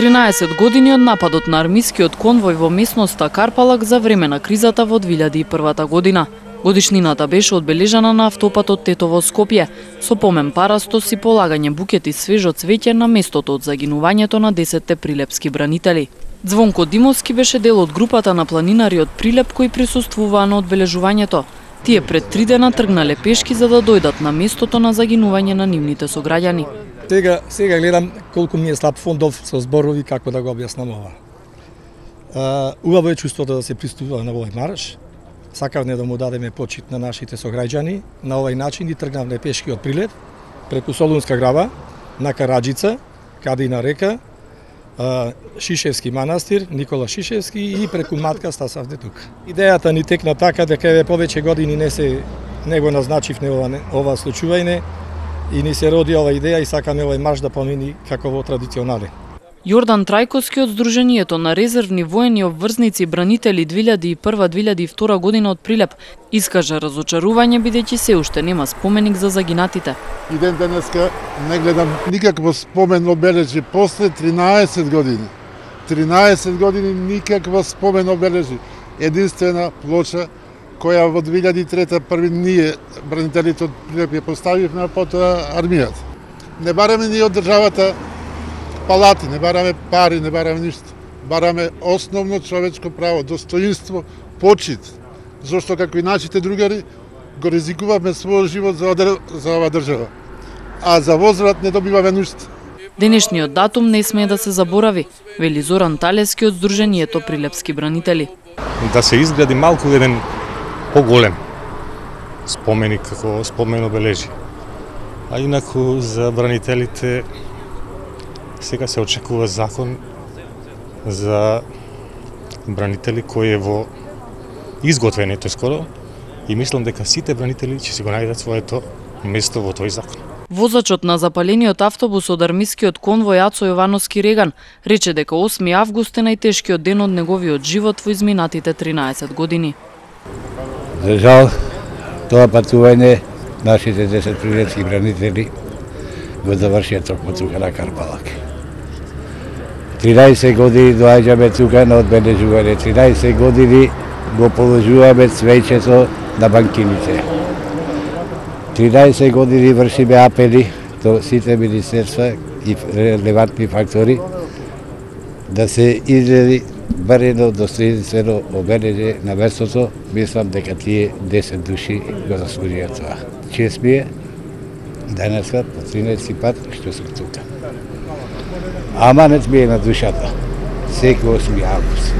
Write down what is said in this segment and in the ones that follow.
13 години од нападот на армискиот конвој во местноста Карпалак за време на кризата во 2001 година. Годишнината беше одбележана на автопатот Тетово-Скопје, со помен парастос и полагање букети свежо цвеќе на местото од загинувањето на 10 прилепски бранители. Звонко Димовски беше дел од групата на планинари од Прилеп кои присуствуваа на одбележувањето. Тие пред 3 дена тргнале пешки за да дојдат на местото на загинување на нивните сограѓани. Сега гледам колку ми е слаб фондов со зборови како да го објаснам ова. Убаво е чувството да се приступува на овој марш. Сакавме да му дадеме почит на нашите сограѓани. На овој начин и тргнавме пешки од Прилеп, преку Солунска грава, на Караџица, Кадина река, Шишевски манастир, Никола Шишевски и преку Матка стасавде тука. Идејата ни текна така дека повеќе години не го назначивме ова случување и ни се роди ова идеја и сакаме овој марш да помини како во традиционален. Јордан Трајковски од Сдруженијето на резервни воени обврзници бранители 2001-2002 година од Прилеп искажа разочарување бидејќи се уште нема споменик за загинатите. И ден денеска не гледам никакво спомен обележи после 13 години. 13 години никаква спомен обележи. Единствена плоча која во 2003 први ние бранителите од Прилеп ја поставивме, а потоа армијата. Не бараме ни од државата палати, не бараме пари, не бараме ништо. Бараме основно човечко право, достоинство, почит. Зошто како и нашите другари го ризикуваме својот живот за оваа држава. А за возврат не добиваме ништо. Денешниот датум не смее да се заборави, вели Зоран Талески од Сдруженијето Прилепски бранители. Да се изгради малку еден поголем споменик како спомен обележи. А инаку за бранителите сега се очекува закон за бранители кој е во изготвението скоро и мислам дека сите бранители ќе си го најдат своето место во тој закон. Возачот на запалениот автобус од армискиот конвој Ацо Јовановски Реган рече дека 8 август е најтешкиот ден од неговиот живот во изминатите 13 години. За жал, тоа патување нашите 10 прилепски бранители го завршија токму тука на Карпалак. 13 години доаѓаме тука на одбележување, 13 години го положуваме цвеќето на банкините. 13 години вршиме апели до сите министерства и релевантни фактори да се изгради барено достоинствено обележе на местото. Мислам дека тие 10 души го заслужија тоа. Чест ми е денеска по 13 пат што сум тука. Аманет ми е на душата, секој 8 август,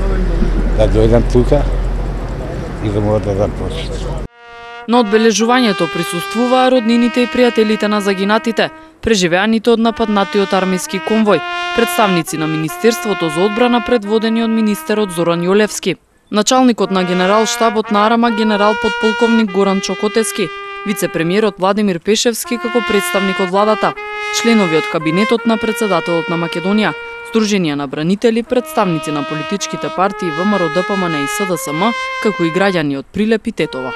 да дојдам тука и да му дадам почит. На одбележувањето присуствуваа роднините и пријателите на загинатите, преживеаните од нападнатиот армиски конвој, представници на Министерството за одбрана предводени од министерот Зоран Јолевски, началникот на генерал штабот на Арама генерал подполковник Горан Чокотески, вице-премиерот Владимир Пешевски како представник од владата, членови од кабинетот на председателот на Македонија, Сдруженија на бранители, представници на политичките партии ВМРО, ДПМН и СДСМ, како и граѓани од Прилеп и Тетово.